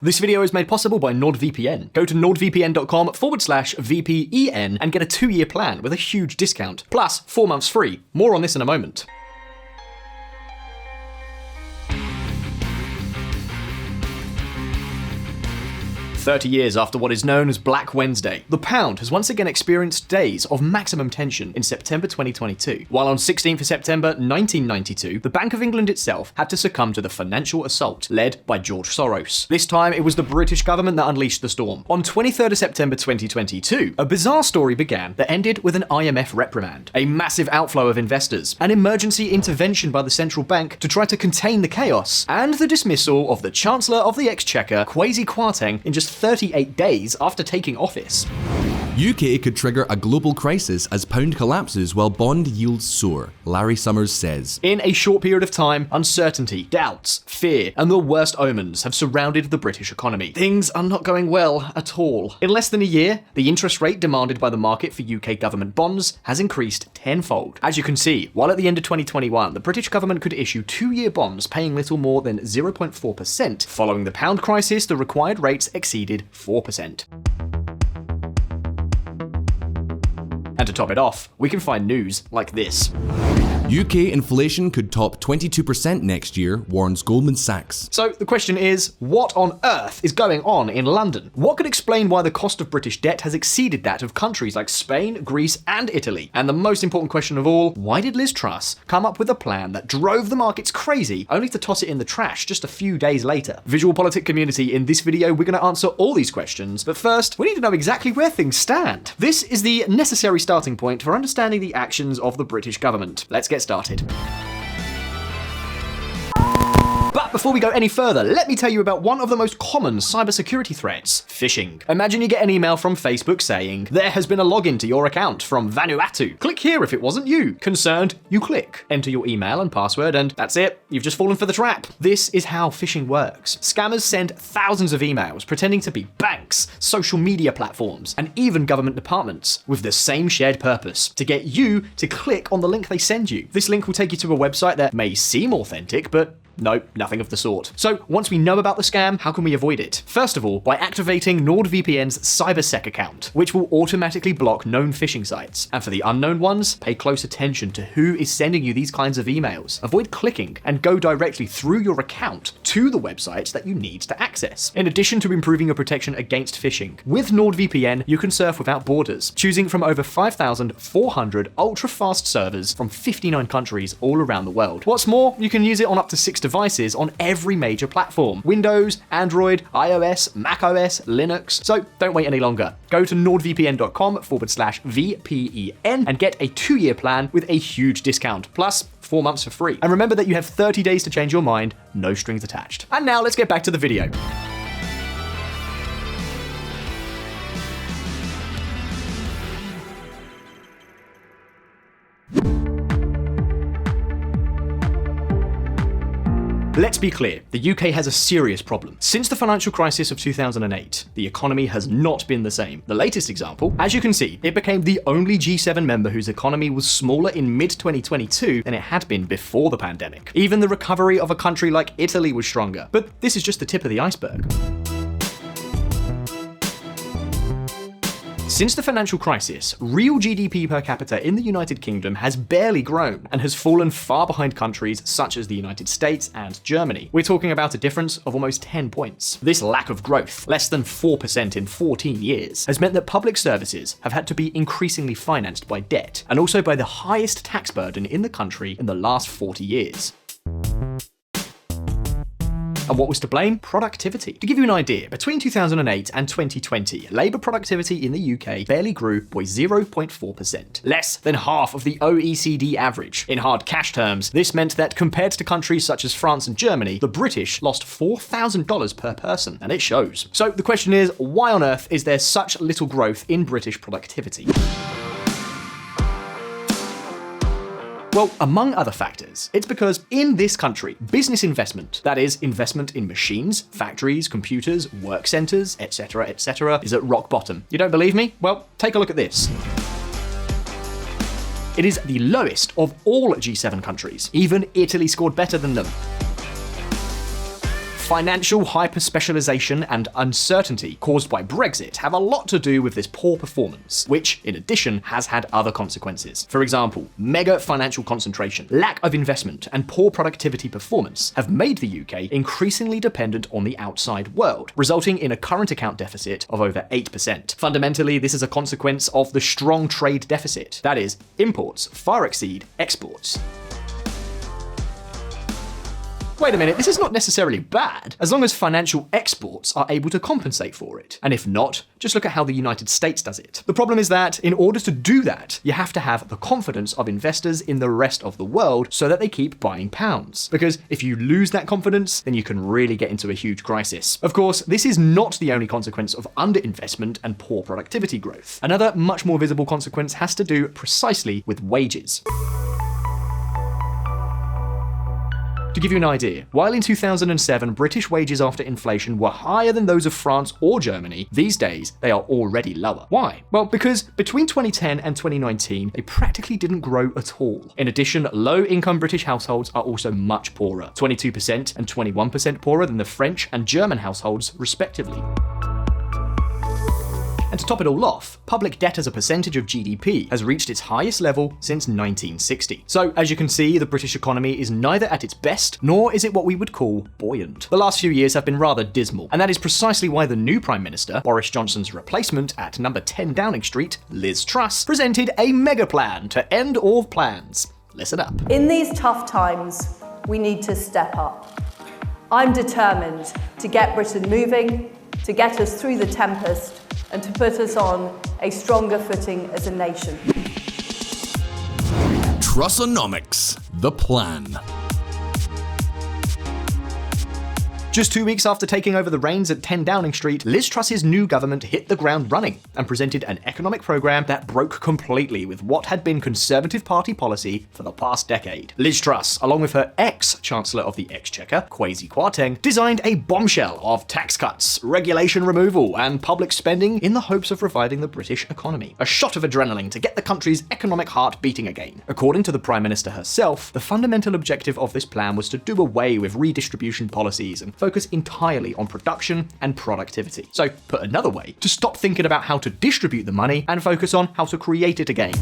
This video is made possible by NordVPN. Go to nordvpn.com/VPEN and get a 2-year plan with a huge discount, plus 4 months free. More on this in a moment. 30 years after what is known as Black Wednesday, the pound has once again experienced days of maximum tension in September 2022. While on 16th of September 1992, the Bank of England itself had to succumb to the financial assault led by George Soros. This time, it was the British government that unleashed the storm. On 23rd of September 2022, a bizarre story began that ended with an IMF reprimand, a massive outflow of investors, an emergency intervention by the central bank to try to contain the chaos, and the dismissal of the Chancellor of the Exchequer, Kwasi Kwarteng, in just 38 days after taking office. UK could trigger a global crisis as pound collapses while bond yields soar, Larry Summers says. In a short period of time, uncertainty, doubts, fear, and the worst omens have surrounded the British economy. Things are not going well at all. In less than a year, the interest rate demanded by the market for UK government bonds has increased tenfold. As you can see, while at the end of 2021, the British government could issue 2-year bonds paying little more than 0.4%. Following the pound crisis, the required rates exceeded 4%. And to top it off, we can find news like this. UK inflation could top 22% next year, warns Goldman Sachs. So the question is, what on earth is going on in London? What could explain why the cost of British debt has exceeded that of countries like Spain, Greece, and Italy? And the most important question of all, why did Liz Truss come up with a plan that drove the markets crazy, only to toss it in the trash just a few days later? VisualPolitik community, in this video, we're going to answer all these questions, but first, we need to know exactly where things stand. This is the necessary starting point for understanding the actions of the British government. Let's get started. But before we go any further, let me tell you about one of the most common cybersecurity threats, phishing. Imagine you get an email from Facebook saying, "There has been a login to your account from Vanuatu. Click here if it wasn't you." Concerned, you click. Enter your email and password and that's it. You've just fallen for the trap. This is how phishing works. Scammers send thousands of emails pretending to be banks, social media platforms, and even government departments with the same shared purpose, to get you to click on the link they send you. This link will take you to a website that may seem authentic, but nope, nothing of the sort. So once we know about the scam, how can we avoid it? First of all, by activating NordVPN's CyberSec account, which will automatically block known phishing sites. And for the unknown ones, pay close attention to who is sending you these kinds of emails. Avoid clicking and go directly through your account to the websites that you need to access. In addition to improving your protection against phishing, with NordVPN, you can surf without borders, choosing from over 5,400 ultra-fast servers from 59 countries all around the world. What's more, you can use it on up to 6 devices on every major platform: Windows, Android, iOS, macOS, Linux. So don't wait any longer. Go to nordvpn.com/VPEN and get a 2-year plan with a huge discount, plus 4 months for free. And remember that you have 30 days to change your mind, no strings attached. And now let's get back to the video. Let's be clear, the UK has a serious problem. Since the financial crisis of 2008, the economy has not been the same. The latest example, as you can see, it became the only G7 member whose economy was smaller in mid-2022 than it had been before the pandemic. Even the recovery of a country like Italy was stronger. But this is just the tip of the iceberg. Since the financial crisis, real GDP per capita in the United Kingdom has barely grown and has fallen far behind countries such as the United States and Germany. We're talking about a difference of almost 10 points. This lack of growth, less than 4% in 14 years, has meant that public services have had to be increasingly financed by debt, and also by the highest tax burden in the country in the last 40 years. And what was to blame? Productivity. To give you an idea, between 2008 and 2020, labour productivity in the UK barely grew by 0.4%, less than half of the OECD average. In hard cash terms, this meant that compared to countries such as France and Germany, the British lost $4,000 per person, and it shows. So the question is, why on earth is there such little growth in British productivity? Well, among other factors, it's because in this country, business investment, that is, investment in machines, factories, computers, work centres, etc., is at rock bottom. You don't believe me? Well, take a look at this. It is the lowest of all G7 countries. Even Italy scored better than them. Financial hyper-specialization and uncertainty caused by Brexit have a lot to do with this poor performance, which, in addition, has had other consequences. For example, mega financial concentration, lack of investment, and poor productivity performance have made the UK increasingly dependent on the outside world, resulting in a current account deficit of over 8%. Fundamentally, this is a consequence of the strong trade deficit. That is, imports far exceed exports. Wait a minute, this is not necessarily bad, as long as financial exports are able to compensate for it. And if not, just look at how the United States does it. The problem is that, in order to do that, you have to have the confidence of investors in the rest of the world so that they keep buying pounds. Because if you lose that confidence, then you can really get into a huge crisis. Of course, this is not the only consequence of underinvestment and poor productivity growth. Another much more visible consequence has to do precisely with wages. To give you an idea, while in 2007 British wages after inflation were higher than those of France or Germany, these days they are already lower. Why? Well, because between 2010 and 2019, they practically didn't grow at all. In addition, low-income British households are also much poorer, 22% and 21% poorer than the French and German households, respectively. And to top it all off, public debt as a percentage of GDP has reached its highest level since 1960. So, as you can see, the British economy is neither at its best, nor is it what we would call buoyant. The last few years have been rather dismal, and that is precisely why the new Prime Minister, Boris Johnson's replacement at number 10 Downing Street, Liz Truss, presented a mega plan to end all plans. Listen up. In these tough times, we need to step up. I'm determined to get Britain moving, to get us through the tempest, and to put us on a stronger footing as a nation. TRUSSNOMICS, the plan. Just 2 weeks after taking over the reins at 10 Downing Street, Liz Truss's new government hit the ground running and presented an economic programme that broke completely with what had been Conservative Party policy for the past decade. Liz Truss, along with her ex-Chancellor of the Exchequer, Kwasi Kwarteng, designed a bombshell of tax cuts, regulation removal, and public spending in the hopes of reviving the British economy. A shot of adrenaline to get the country's economic heart beating again. According to the Prime Minister herself, the fundamental objective of this plan was to do away with redistribution policies and focus entirely on production and productivity. So, put another way, to stop thinking about how to distribute the money and focus on how to create it again.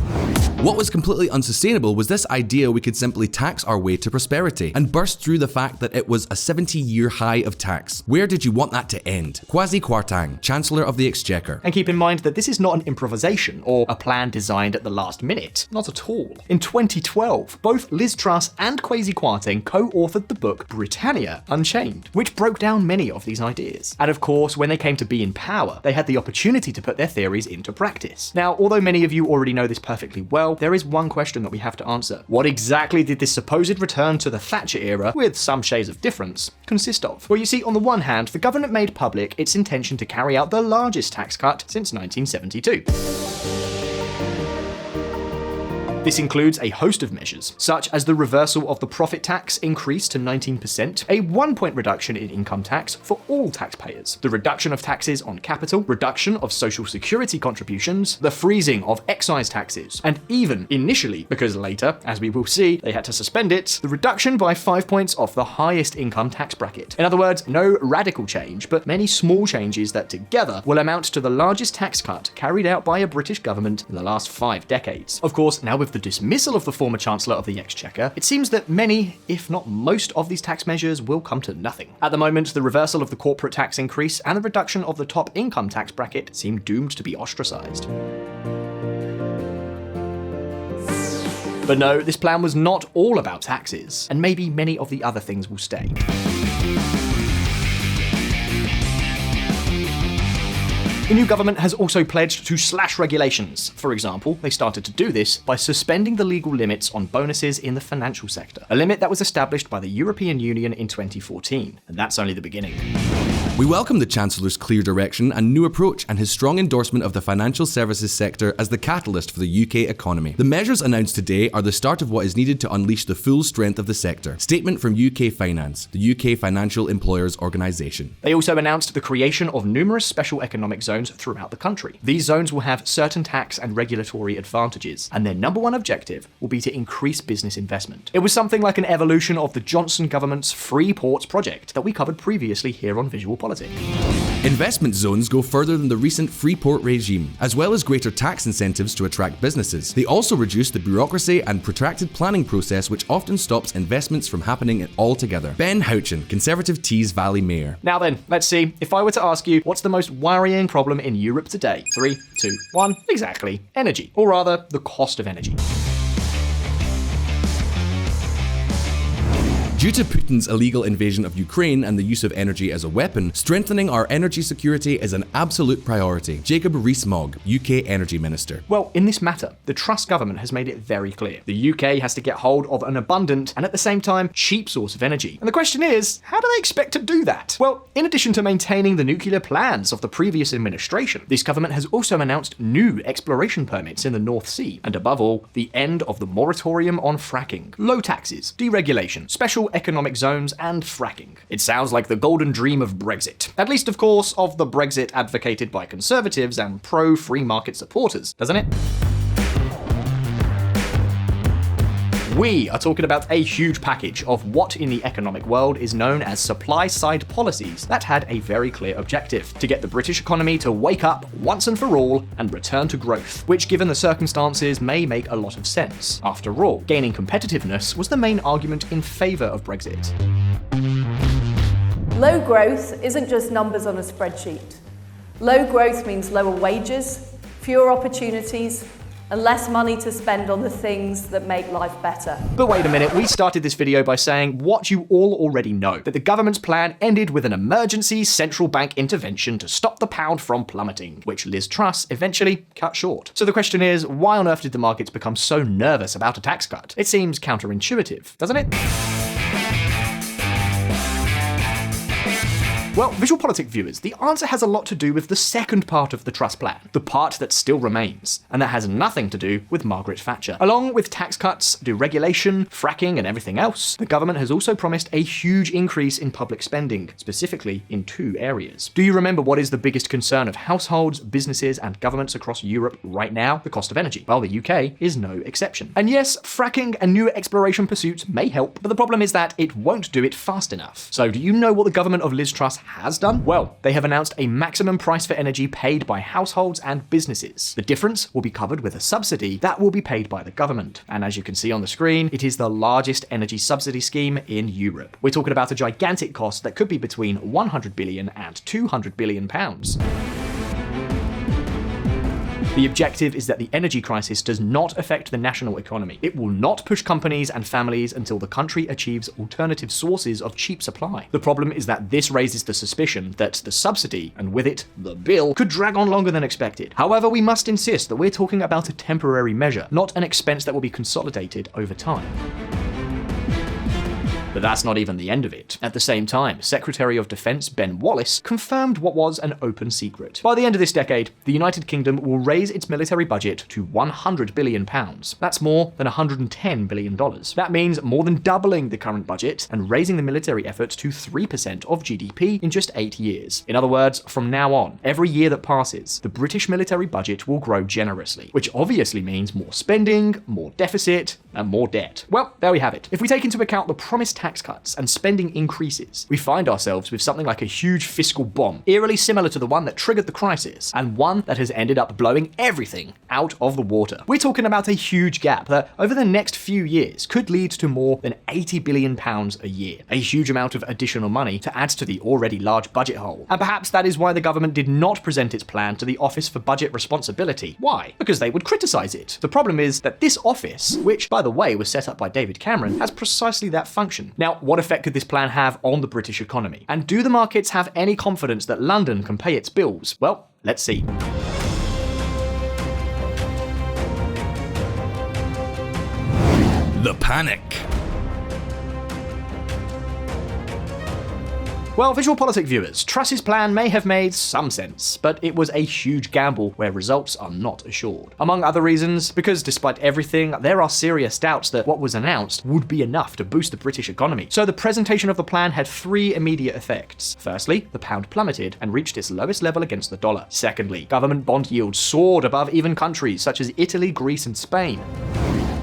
What was completely unsustainable was this idea we could simply tax our way to prosperity and burst through the fact that it was a 70-year high of tax. Where did you want that to end? Kwasi Kwarteng, Chancellor of the Exchequer. And keep in mind that this is not an improvisation or a plan designed at the last minute. Not at all. In 2012, both Liz Truss and Kwasi Kwarteng co-authored the book Britannia Unchained, which broke down many of these ideas. And of course, when they came to be in power, they had the opportunity to put their theories into practice. Now, although many of you already know this perfectly well, there is one question that we have to answer. What exactly did this supposed return to the Thatcher era, with some shades of difference, consist of? Well, you see, on the one hand, the government made public its intention to carry out the largest tax cut since 1972. This includes a host of measures, such as the reversal of the profit tax increase to 19%, a 1-point reduction in income tax for all taxpayers, the reduction of taxes on capital, reduction of social security contributions, the freezing of excise taxes, and even, initially, because later, as we will see, they had to suspend it, the reduction by 5 points of the highest income tax bracket. In other words, no radical change, but many small changes that together will amount to the largest tax cut carried out by a British government in the last 5 decades. Of course, now with the dismissal of the former Chancellor of the Exchequer, it seems that many, if not most, of these tax measures will come to nothing. At the moment, the reversal of the corporate tax increase and the reduction of the top income tax bracket seem doomed to be ostracised. But no, this plan was not all about taxes, and maybe many of the other things will stay. The new government has also pledged to slash regulations. For example, they started to do this by suspending the legal limits on bonuses in the financial sector, a limit that was established by the European Union in 2014, and that's only the beginning. We welcome the Chancellor's clear direction and new approach and his strong endorsement of the financial services sector as the catalyst for the UK economy. The measures announced today are the start of what is needed to unleash the full strength of the sector. Statement from UK Finance, the UK Financial Employers Organisation. They also announced the creation of numerous special economic zones throughout the country. These zones will have certain tax and regulatory advantages, and their number one objective will be to increase business investment. It was something like an evolution of the Johnson government's Free Ports project that we covered previously here on VisualPolitik. Investment zones go further than the recent free port regime, as well as greater tax incentives to attract businesses. They also reduce the bureaucracy and protracted planning process which often stops investments from happening altogether. Ben Houchin, Conservative Tees Valley Mayor. Now then, let's see. If I were to ask you, what's the most worrying problem in Europe today? 3, 2, 1. Exactly. Energy. Or rather, the cost of energy. Due to Putin's illegal invasion of Ukraine and the use of energy as a weapon, strengthening our energy security is an absolute priority. Jacob Rees-Mogg, UK Energy Minister. Well, in this matter, the Truss government has made it very clear. The UK has to get hold of an abundant and at the same time cheap source of energy. And the question is, how do they expect to do that? Well, in addition to maintaining the nuclear plans of the previous administration, this government has also announced new exploration permits in the North Sea, and above all, the end of the moratorium on fracking, low taxes, deregulation, special economic zones, and fracking. It sounds like the golden dream of Brexit. At least, of course, of the Brexit advocated by Conservatives and pro-free market supporters, doesn't it? We are talking about a huge package of what in the economic world is known as supply-side policies that had a very clear objective: to get the British economy to wake up once and for all and return to growth, which given the circumstances may make a lot of sense. After all, gaining competitiveness was the main argument in favour of Brexit. Low growth isn't just numbers on a spreadsheet. Low growth means lower wages, fewer opportunities, and less money to spend on the things that make life better. But wait a minute, we started this video by saying what you all already know, that the government's plan ended with an emergency central bank intervention to stop the pound from plummeting, which Liz Truss eventually cut short. So the question is, why on earth did the markets become so nervous about a tax cut? It seems counterintuitive, doesn't it? Well, VisualPolitik viewers, the answer has a lot to do with the second part of the Truss plan, the part that still remains, and that has nothing to do with Margaret Thatcher. Along with tax cuts, deregulation, fracking, and everything else, the government has also promised a huge increase in public spending, specifically in 2 areas. Do you remember what is the biggest concern of households, businesses, and governments across Europe right now? The cost of energy. Well, the UK is no exception. And yes, fracking and new exploration pursuits may help, but the problem is that it won't do it fast enough. So do you know what the government of Liz Truss has done? Well, they have announced a maximum price for energy paid by households and businesses. The difference will be covered with a subsidy that will be paid by the government. And as you can see on the screen, it is the largest energy subsidy scheme in Europe. We're talking about a gigantic cost that could be between 100 billion and 200 billion pounds. The objective is that the energy crisis does not affect the national economy. It will not push companies and families until the country achieves alternative sources of cheap supply. The problem is that this raises the suspicion that the subsidy, and with it, the bill, could drag on longer than expected. However, we must insist that we're talking about a temporary measure, not an expense that will be consolidated over time. But that's not even the end of it. At the same time, Secretary of Defense Ben Wallace confirmed what was an open secret. By the end of this decade, the United Kingdom will raise its military budget to £100 billion. That's more than $110 billion. That means more than doubling the current budget and raising the military effort to 3% of GDP in just 8 years. In other words, from now on, every year that passes, the British military budget will grow generously, which obviously means more spending, more deficit, and more debt. Well, there we have it. If we take into account the promised tax cuts and spending increases, we find ourselves with something like a huge fiscal bomb, eerily similar to the one that triggered the crisis, and one that has ended up blowing everything out of the water. We're talking about a huge gap that, over the next few years, could lead to more than £80 billion a year. A huge amount of additional money to add to the already large budget hole. And perhaps that is why the government did not present its plan to the Office for Budget Responsibility. Why? Because they would criticise it. The problem is that this office, which, by the way, was set up by David Cameron, has precisely that function. Now, what effect could this plan have on the British economy? And do the markets have any confidence that London can pay its bills? Well, let's see. The panic. Well, VisualPolitik viewers, Truss's plan may have made some sense, but it was a huge gamble where results are not assured. Among other reasons, because despite everything, there are serious doubts that what was announced would be enough to boost the British economy. So the presentation of the plan had three immediate effects. Firstly, the pound plummeted and reached its lowest level against the dollar. Secondly, government bond yields soared above even countries such as Italy, Greece, and Spain.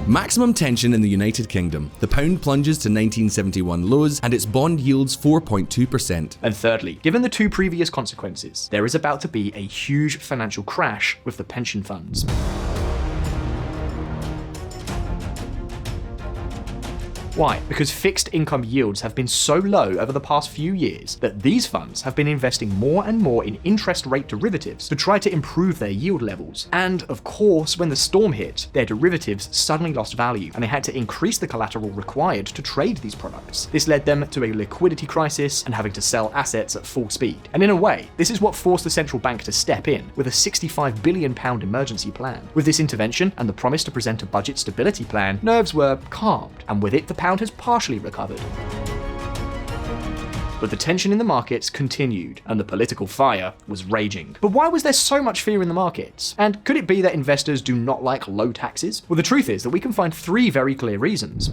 Maximum tension in the United Kingdom. The pound plunges to 1971 lows and its bond yields 4.2%. And thirdly, given the two previous consequences, there is about to be a huge financial crash with the pension funds. Why? Because fixed income yields have been so low over the past few years that these funds have been investing more and more in interest rate derivatives to try to improve their yield levels. And of course, when the storm hit, their derivatives suddenly lost value and they had to increase the collateral required to trade these products. This led them to a liquidity crisis and having to sell assets at full speed. And in a way, this is what forced the central bank to step in with a £65 billion emergency plan. With this intervention and the promise to present a budget stability plan, nerves were calmed, and with it the pound has partially recovered. But the tension in the markets continued, and the political fire was raging. But why was there so much fear in the markets? And could it be that investors do not like low taxes? Well, the truth is that we can find three very clear reasons.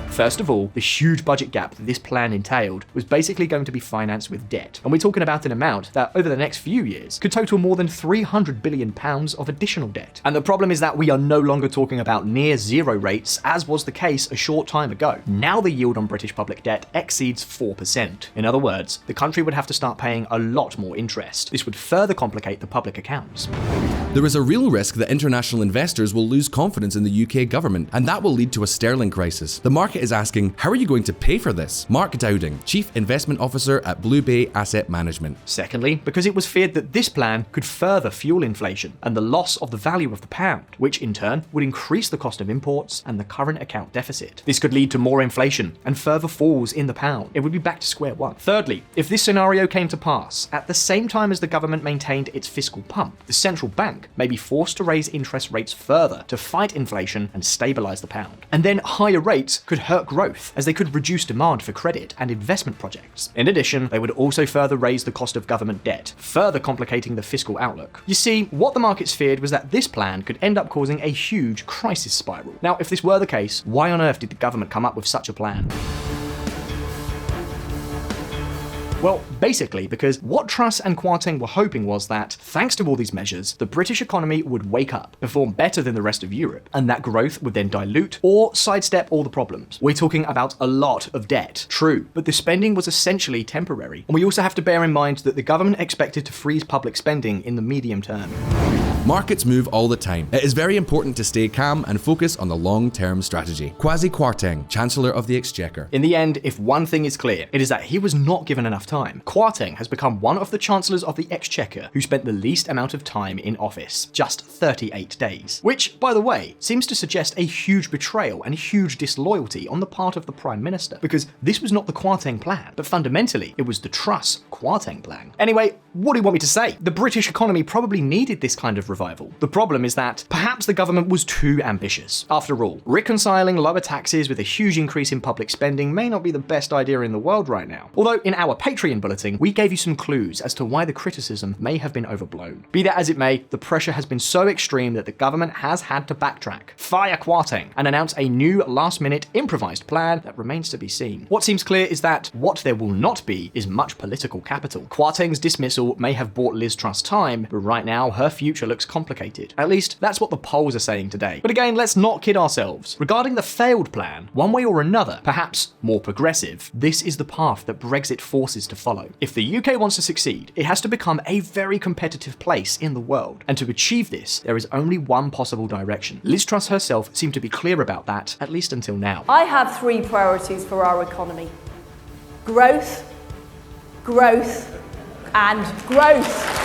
First of all, the huge budget gap that this plan entailed was basically going to be financed with debt. And we're talking about an amount that, over the next few years, could total more than £300 billion of additional debt. And the problem is that we are no longer talking about near zero rates, as was the case a short time ago. Now the yield on British public debt exceeds 4%. In other words, the country would have to start paying a lot more interest. This would further complicate the public accounts. There is a real risk that international investors will lose confidence in the UK government, and that will lead to a sterling crisis. The market is asking, how are you going to pay for this? Mark Dowding, Chief Investment Officer at Blue Bay Asset Management. Secondly, because it was feared that this plan could further fuel inflation and the loss of the value of the pound, which in turn would increase the cost of imports and the current account deficit. This could lead to more inflation and further falls in the pound. It would be back to square one. Thirdly, if this scenario came to pass, at the same time as the government maintained its fiscal pump, the central bank may be forced to raise interest rates further to fight inflation and stabilize the pound. And then higher rates could hurt growth, as they could reduce demand for credit and investment projects. In addition, they would also further raise the cost of government debt, further complicating the fiscal outlook. You see, what the markets feared was that this plan could end up causing a huge crisis spiral. Now, if this were the case, why on earth did the government come up with such a plan? Well, basically because what Truss and Kwarteng were hoping was that, thanks to all these measures, the British economy would wake up, perform better than the rest of Europe, and that growth would then dilute or sidestep all the problems. We're talking about a lot of debt, true, but the spending was essentially temporary. And we also have to bear in mind that the government expected to freeze public spending in the medium term. Markets move all the time. It is very important to stay calm and focus on the long-term strategy. Kwasi Kwarteng, Chancellor of the Exchequer. In the end, if one thing is clear, it is that he was not given enough time. Kwarteng has become one of the Chancellors of the Exchequer who spent the least amount of time in office, just 38 days. Which, by the way, seems to suggest a huge betrayal and huge disloyalty on the part of the Prime Minister, because this was not the Kwarteng plan, but fundamentally, it was the Truss-Kwarteng plan. Anyway, what do you want me to say? The British economy probably needed this kind of revival. The problem is that perhaps the government was too ambitious. After all, reconciling lower taxes with a huge increase in public spending may not be the best idea in the world right now. Although in our Patreon bulletin, we gave you some clues as to why the criticism may have been overblown. Be that as it may, the pressure has been so extreme that the government has had to backtrack, fire Kwarteng, and announce a new last-minute improvised plan that remains to be seen. What seems clear is that what there will not be is much political capital. Kwarteng's dismissal may have bought Liz Truss time, but right now her future looks complicated. At least, that's what the polls are saying today. But again, let's not kid ourselves. Regarding the failed plan, one way or another, perhaps more progressive, this is the path that Brexit forces to follow. If the UK wants to succeed, it has to become a very competitive place in the world. And to achieve this, there is only one possible direction. Liz Truss herself seemed to be clear about that, at least until now. I have three priorities for our economy: growth, growth, and growth.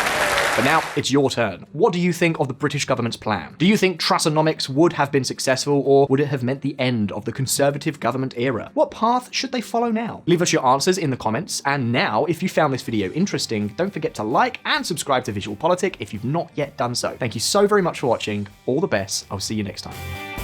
But now, it's your turn. What do you think of the British government's plan? Do you think TRUSSNOMICS would have been successful, or would it have meant the end of the Conservative government era? What path should they follow now? Leave us your answers in the comments, and now, if you found this video interesting, don't forget to like and subscribe to VisualPolitik if you've not yet done so. Thank you so very much for watching, all the best, I'll see you next time.